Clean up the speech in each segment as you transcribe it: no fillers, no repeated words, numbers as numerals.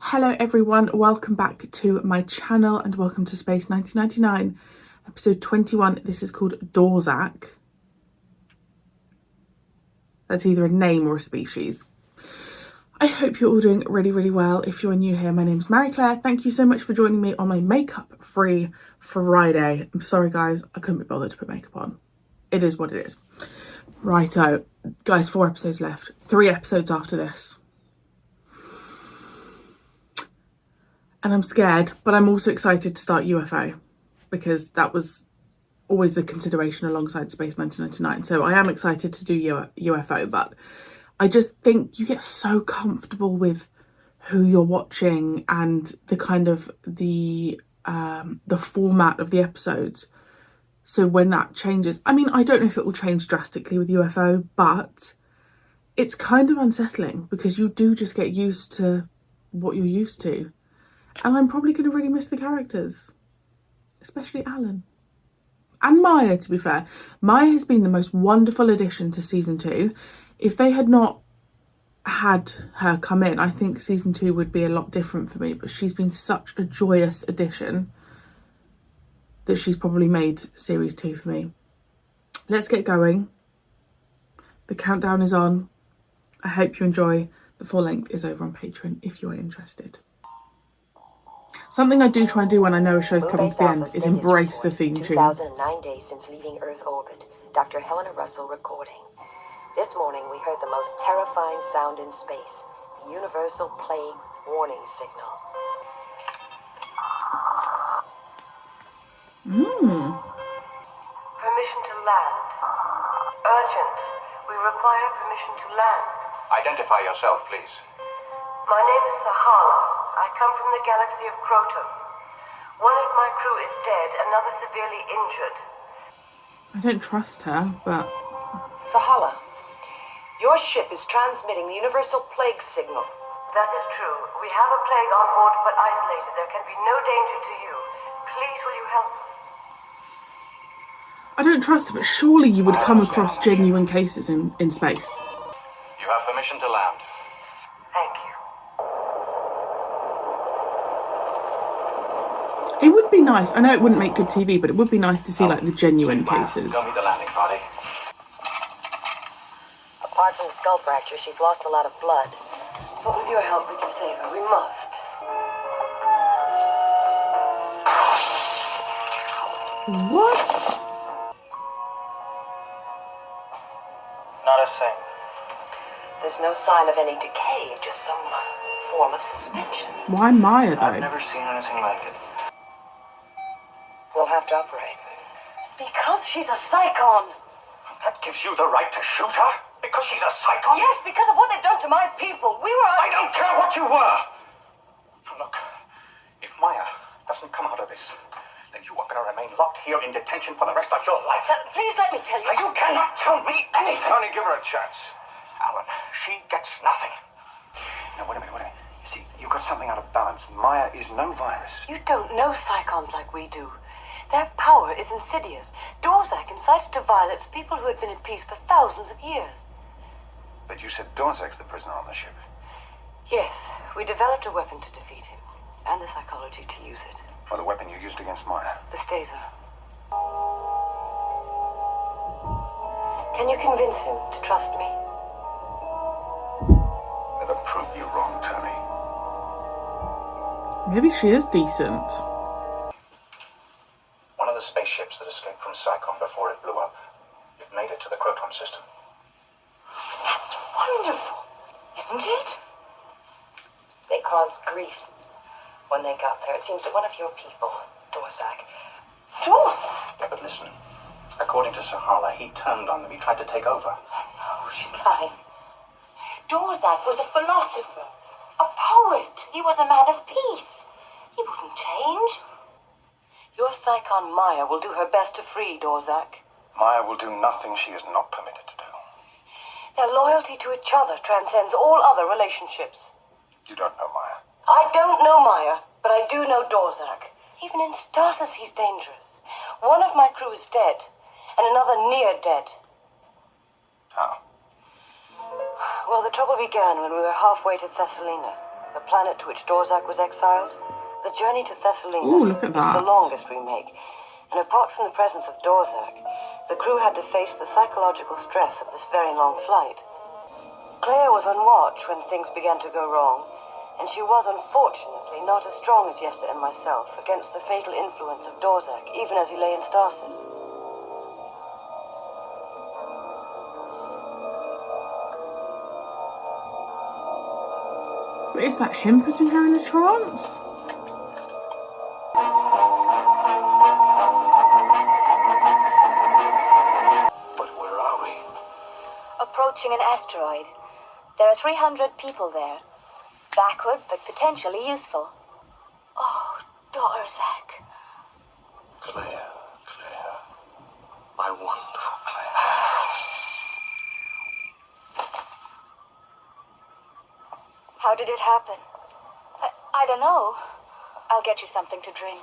Hello everyone, welcome back to my channel and welcome to Space 1999, episode 21. This is called Dorzak. That's either a name or a species. I hope you're all doing really well. If you're new here, my name's Marie-Clare. Thank you so much for joining me on my makeup-free Friday. I'm sorry guys, I couldn't be bothered to put makeup on. It is what it is. Righto. Guys, 4 episodes left. 3 episodes after this. And I'm scared, but I'm also excited to start UFO because that was always the consideration alongside Space 1999. So I am excited to do UFO, but I just think you get so comfortable with who you're watching and the kind of the format of the episodes. So when that changes, I mean, I don't know if it will change drastically with UFO, but it's kind of unsettling because you do just get used to what you're used to. And I'm probably going to really miss the characters, especially Alan. And Maya, to be fair. Maya has been the most wonderful addition to season 2. If they had not had her come in, I think season 2 would be a lot different for me. But she's been such a joyous addition that she's probably made series 2 for me. Let's get going. The countdown is on. I hope you enjoy. The full length is over on Patreon if you are interested. Something I do try and do when I know a show's coming to the end is embrace the theme tune. 2009 days since leaving Earth orbit. Dr. Helena Russell recording. This morning we heard the most terrifying sound in space. The universal plague warning signal. Permission to land. Urgent. We require permission to land. Identify yourself, please. My name is Sahala. I come from the galaxy of Croton. One of my crew is dead, another severely injured. I don't trust her, but... Sahala, your ship is transmitting the universal plague signal. That is true. We have a plague on board, but isolated. There can be no danger to you. Please, will you help us? I don't trust her, but surely you would come across genuine cases in space. You have permission to land. Thank you. It would be nice. I know it wouldn't make good TV, but it would be nice to see like the genuine cases. Don't meet the landing party. Apart from the skull fracture, she's lost a lot of blood. But with your help, we can save her. We must. What? Not a thing. There's no sign of any decay, just some form of suspension. Why Maya I've though? never seen anything like it. We'll have to operate. Because she's a psychon. That gives you the right to shoot her? Because she's a psycho? Yes, because of what they've done to my people. We were... I don't care what you were! Look, if Maya doesn't come out of this, then you are going to remain locked here in detention for the rest of your life. Please let me tell you. You cannot tell me anything. Only give her a chance. Alan, she gets nothing. Now, wait a minute. You see, you got something out of balance. Maya is no virus. You don't know psychons like we do. Their power is insidious. Dorzak incited to violence people who had been at peace for thousands of years. But you said Dorzak's the prisoner on the ship. Yes, we developed a weapon to defeat him, and the psychology to use it. Or the weapon you used against Maya. The Staser. Can you convince him to trust me? Never prove you wrong, Tony. Maybe she is decent. One of the spaceships that escaped from Psychon before it blew up. It made it to the Croton system. That's wonderful, isn't it? They caused grief when they got there. It seems that one of your people, Dorzak. Dorzak? Yeah, but listen. According to Sahala, he turned on them. He tried to take over. No, she's lying. Dorzak was a philosopher, a poet. He was a man of peace. He wouldn't change. Your psychon Maya will do her best to free Dorzak. Maya will do nothing she is not permitted to do. Their loyalty to each other transcends all other relationships. You don't know Maya. I don't know Maya, but I do know Dorzak. Even in stasis, he's dangerous. One of my crew is dead, and another near dead. How? Well, the trouble began when we were halfway to Thessalina. the planet to which Dorzak was exiled. The journey to Thessalina Ooh, look at is the that. longest we make, and apart from the presence of Dorzak, the crew had to face the psychological stress of this very long flight. Claire was on watch when things began to go wrong, and she was unfortunately not as strong as Yessa and myself against the fatal influence of Dorzak, even as he lay in stasis. But is that him putting her in a trance? But where are we? Approaching an asteroid. There are 300 people there. Backward, but potentially useful. Oh, Dorzak. Claire. My wonderful Claire. How did it happen? I don't know. I'll get you something to drink.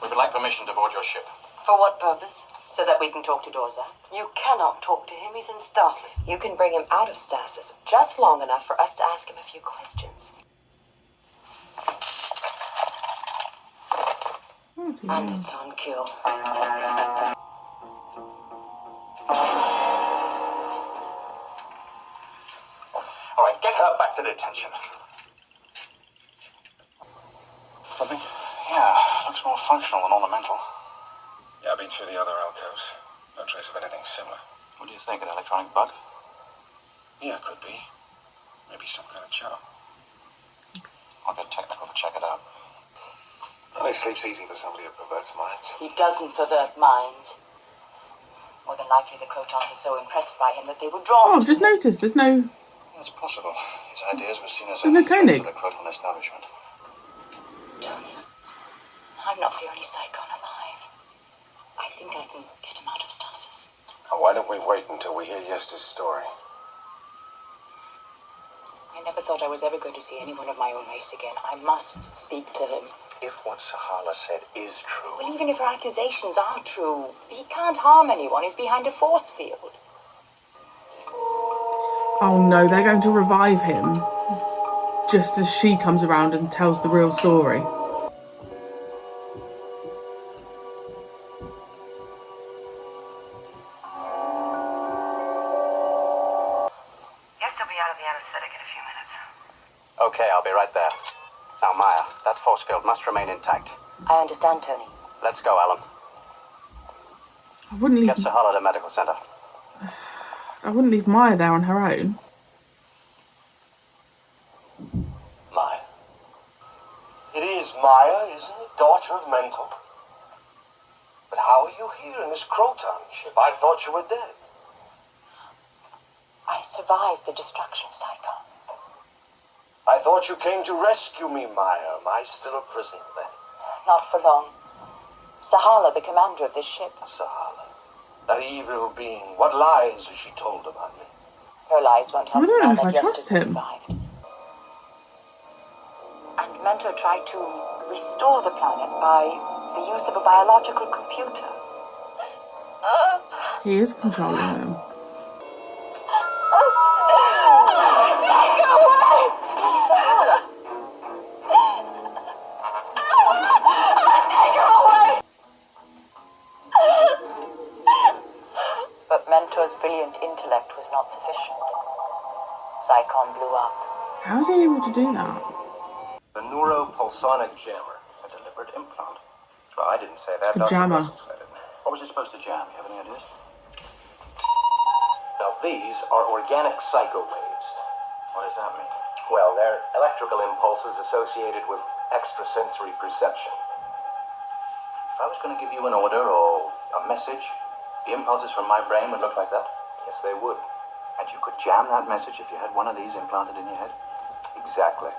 We would like permission to board your ship. For what purpose? So that we can talk to Dorzak? You cannot talk to him, he's in stasis. You can bring him out of stasis just long enough for us to ask him a few questions. Oh, dear. And it's on kill. All right, get her back to detention. Something? Yeah, looks more functional than ornamental. Yeah, I've been through the other alcoves. No trace of anything similar. What do you think, an electronic bug? Yeah, could be. Maybe some kind of charm. I'll get technical to check it out. Well, it sleeps easy for somebody who perverts minds. He doesn't pervert minds. More than likely the Crotons were so impressed by him that they were Oh, drawn I've just noticed there's no... It's possible. His ideas were seen as There's a no threat to Koenig. the Croton establishment. Tony, I'm not the only Psychon alive. I think I can get him out of stasis. Now, why don't we wait until we hear Yesta's story? I never thought I was ever going to see anyone of my own race again. I must speak to him. If what Sahala said is true... Well, even if her accusations are true, he can't harm anyone. He's behind a force field. Oh no, they're going to revive him. Just as she comes around and tells the real story. Yes, he'll be out of the anesthetic in a few minutes. Okay, I'll be right there. Now, Maya, that force field must remain intact. I understand, Tony. Let's go, Alan. I wouldn't leave... Get Sahala to medical center. I wouldn't leave Maya there on her own. Maya. It is Maya, isn't it? Daughter of Mental. But how are you here in this Croton ship? I thought you were dead. I survived the destruction, Psychon. I thought you came to rescue me, Maya. Am I still a prisoner then? Not for long. Sahala, the commander of this ship. Sahala. That evil being. What lies has she told about me? Her lies won't help I don't the know man if I that trust Yesta him. survived. And Mentor tried to restore the planet by the use of a biological computer. He is controlling them. But Mentor's brilliant intellect was not sufficient. Psychon blew up. How is he able to do that? The neuropulsonic jammer, a deliberate implant. Well, I didn't say that. A jammer. Russell said it. What was it supposed to jam? You have any ideas? Now, these are organic psycho waves. What does that mean? Well, they're electrical impulses associated with extrasensory perception. If I was going to give you an order or a message, the impulses from my brain would look like that? Yes, they would. And you could jam that message if you had one of these implanted in your head? Exactly.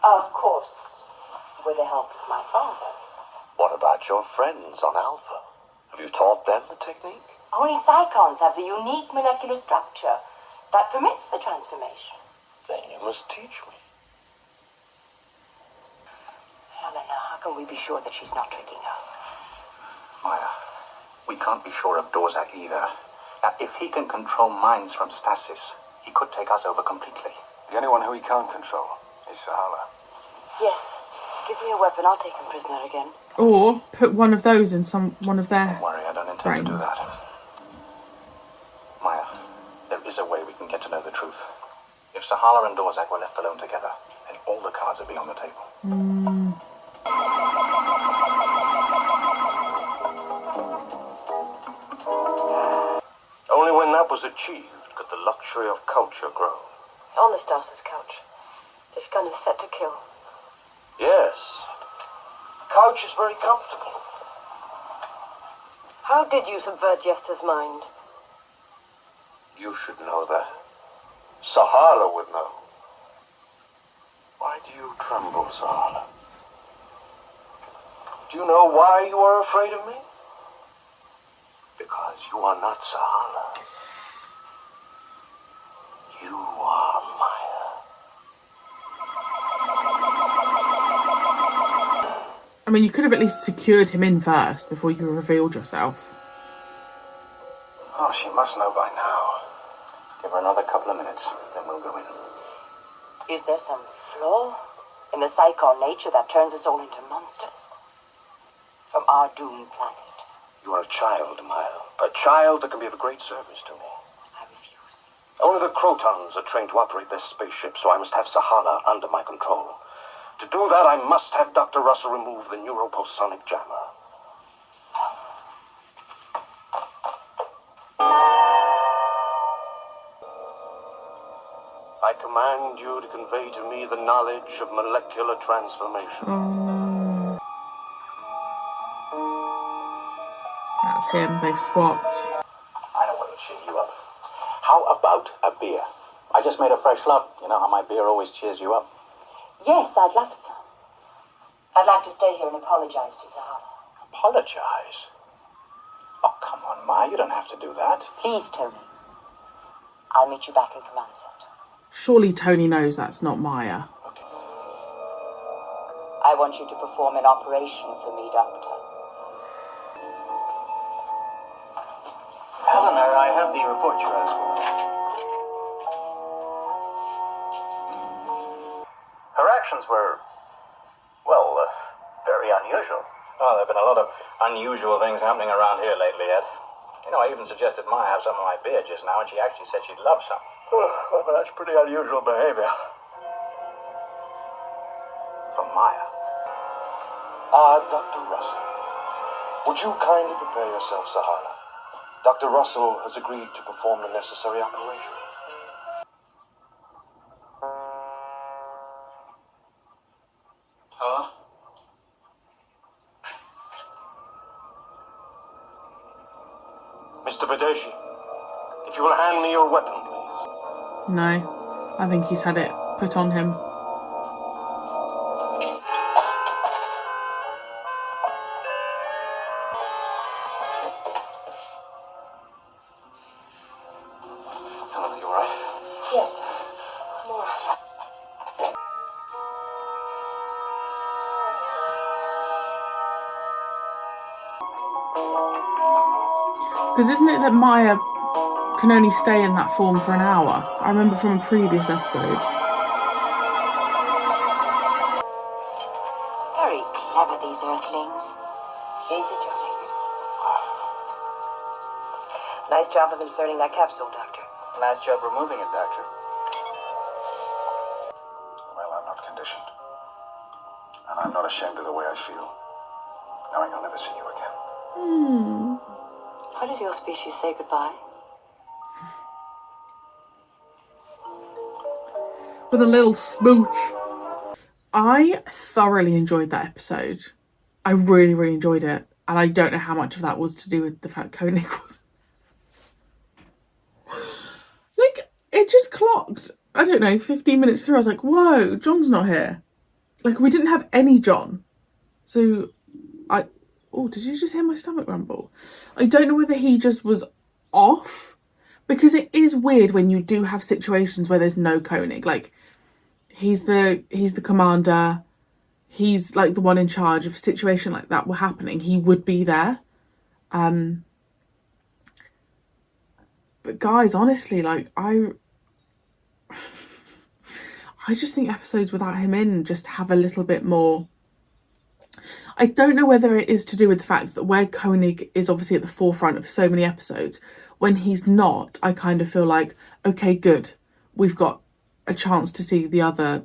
Of course, with the help of my father. What about your friends on Alpha? Have you taught them the technique? Only Psychons have the unique molecular structure that permits the transformation. Then you must teach me. Helena, how can we be sure that she's not tricking us? We can't be sure of Dorzak either. Now, if he can control minds from stasis, he could take us over completely. The only one who he can't control is Sahala. Yes. Give me a weapon, I'll take him prisoner again. Or put one of those in one of their Don't worry, I don't intend to do brains. that. Maya, there is a way we can get to know the truth. If Sahala and Dorzak were left alone together, then all the cards would be on the table. Only when that was achieved could the luxury of culture grow. On the Stasis couch. This gun is set to kill. Yes. Couch is very comfortable. How did you subvert Yester's mind? You should know that. Sahala would know. Why do you tremble, Sahala? Do you know why you are afraid of me? Because you are not Sahala. You are Maya. I mean, you could have at least secured him in first before you revealed yourself. Oh, she must know by now. Give her another couple of minutes, then we'll go in. Is there some flaw in the psyche or nature that turns us all into monsters? From our doomed planet? You are a child, Maya. A child that can be of great service to me. I refuse. Only the Crotons are trained to operate their spaceship, so I must have Sahala under my control. To do that, I must have Dr. Russell remove the neuropulsonic jammer. I command you to convey to me the knowledge of molecular transformation. Oh no. That's him, they've swapped. I know what'll cheer you up. How about a beer? I just made a fresh love. You know how my beer always cheers you up? Yes, I'd love some. I'd like to stay here and apologize to Sahala. Apologize? Oh, come on, Ma, you don't have to do that. Please, Tony. I'll meet you back in command center. Surely Tony knows that's not Maya. Okay. I want you to perform an operation for me, Doctor. Helena, I have the report you asked for. Her actions were, well, very unusual. Oh, there have been a lot of unusual things happening around here lately, Ed. You know, I even suggested Maya have some of my beer just now, and she actually said she'd love some. Well, that's pretty unusual behavior. For Maya. Dr. Russell. Would you kindly prepare yourself, Sahala? Dr. Russell has agreed to perform the necessary operation. Huh? Mr. Badeshi, if you will hand me your weapon, please. No, I think he's had it put on him. Helena, you all right? Yes, I'm all right. Because isn't it that Maya can only stay in that form for an hour? I remember from a previous episode. Very clever, these Earthlings. Easy, Johnny. Nice job of inserting that capsule, Doctor. Nice job removing it, Doctor. Well, I'm not conditioned. And I'm not ashamed of the way I feel, knowing I'll never see you again. How does your species say goodbye? With a little smooch. I thoroughly enjoyed that episode. I really, really enjoyed it. And I don't know how much of that was to do with the fact Koenig was... Like, it just clocked. I don't know, 15 minutes through, I was like, whoa, John's not here. Like, we didn't have any John. So, oh, did you just hear my stomach rumble? I don't know whether he just was off. Because it is weird when you do have situations where there's no Koenig. Like, he's the commander. He's like the one in charge. If a situation like that were happening, he would be there. But guys, honestly, like I just think episodes without him in just have a little bit more. I don't know whether it is to do with the fact that where Koenig is obviously at the forefront of so many episodes, when he's not, I kind of feel like, okay, good, we've got a chance to see the other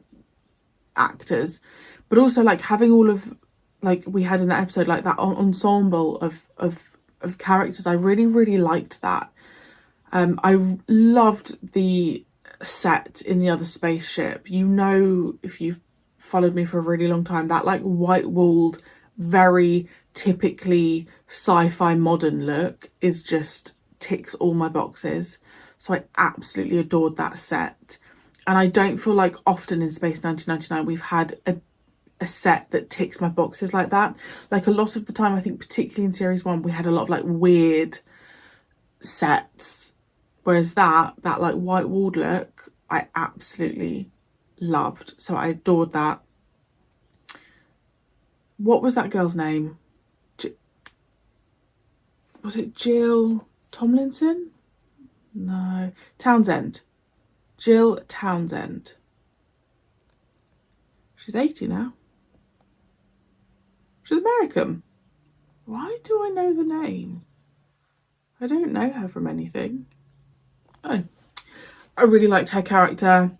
actors. But also, like, having all of, like we had in that episode, like that ensemble of characters, I really liked that. I loved the set in the other spaceship. You know, if you've followed me for a really long time, that like white-walled, very typically sci-fi modern look is just ticks all my boxes. So I absolutely adored that set. And I don't feel like often in Space 1999 we've had a set that ticks my boxes like that. Like a lot of the time, I think particularly in series 1, we had a lot of like weird sets. Whereas that like white-walled look, I absolutely loved. So I adored that. What was that girl's name? Was it Jill Tomlinson? No. Townsend. Jill Townsend. She's 80 now. She's American. Why do I know the name? I don't know her from anything. Oh. I really liked her character.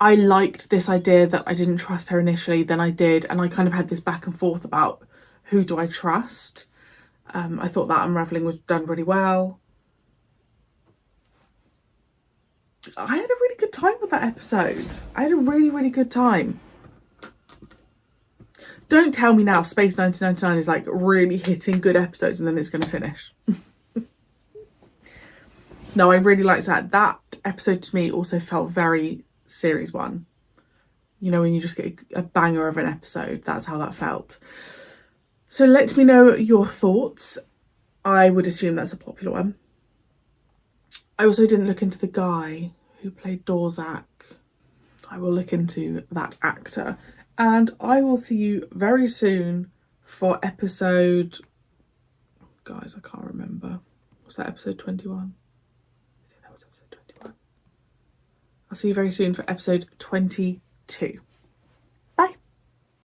I liked this idea that I didn't trust her initially, then I did, and I kind of had this back and forth about who do I trust. I thought that unravelling was done really well. I had a really good time with that episode. I had a really good time. Don't tell me now Space 1999 is like really hitting good episodes and then it's going to finish. No, I really liked that. That episode to me also felt very series 1. You know, when you just get a banger of an episode, that's how that felt. So let me know your thoughts. I would assume that's a popular one. I also didn't look into the guy who played Dorzak. I will look into that actor. And I will see you very soon for episode... Guys, I can't remember. Was that episode 21? I think that was episode 21. I'll see you very soon for episode 22.